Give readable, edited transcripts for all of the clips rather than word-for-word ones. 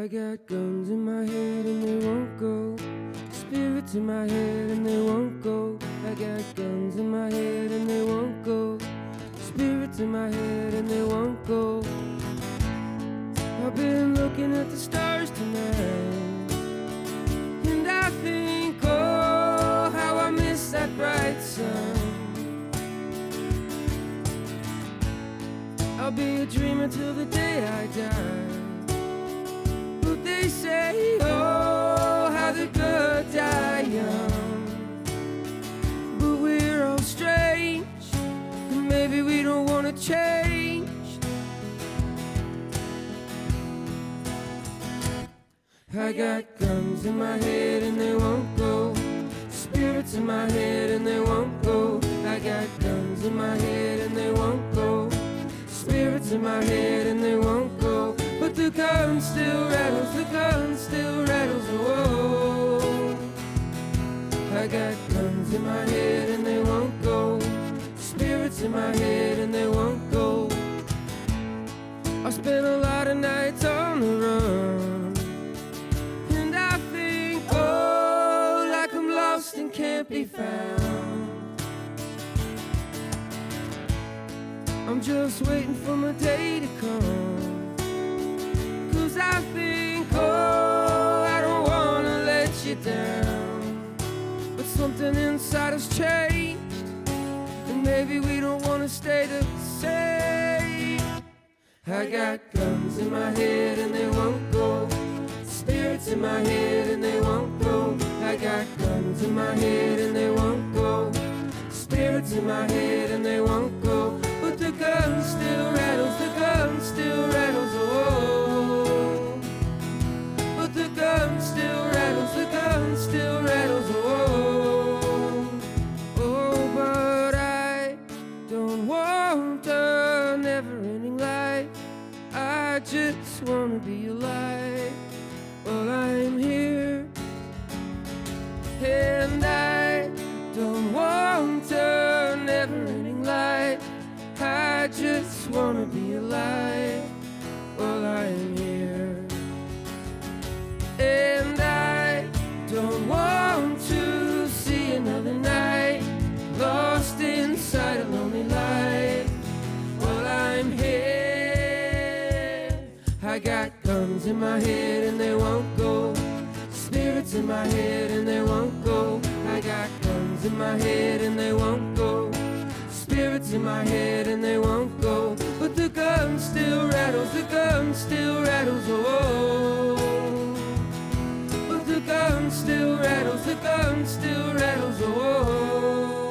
I got guns in my head and they won't go. Spirits in my head and they won't go. I got guns in my head and they won't go. Spirits in my head and they won't go. I've been looking at the stars tonight, and I think, oh, how I miss that bright sun. I'll be a dreamer till the day I die. But they say, oh, how the good die young. But we're all strange, and maybe we don't want to change. I got guns in my head and they won't go. Spirits in my head and they won't go. I got guns in my head and they won't go. Spirits in my head and they won't go. But the gun still rattles, the gun still rattles, whoa. I got guns in my head and they won't go. Spirits in my head and they won't go. I spent a lot of nights on the run, and I think, oh, like I'm lost and can't be found. I'm just waiting for my day to come, 'cause I think, oh, I don't wanna let you down. But something inside has changed, and maybe we don't wanna stay the same. I got guns in my head and they won't go. Spirits in my head and they won't go. I got guns in my head and they won't go. Spirits in my head and they won't go. But the gun still rattles, the gun still rattles, oh. But the gun still rattles, the gun still rattles, oh. Oh, but I don't want a never-ending life. I just wanna be alive while I'm here. And I don't want a never-ending life. I just wanna be alive while I'm here. And I don't want to see another night lost inside a lonely life while I'm here. I got guns in my head and they won't go. Spirits in my head and they won't go. I got guns in my head and they won't go. Spirits in my head and they won't go. But the gun still rattles, the gun still rattles, oh. But the gun still rattles, the gun still rattles, oh.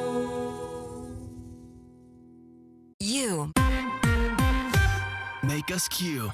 You make us Q.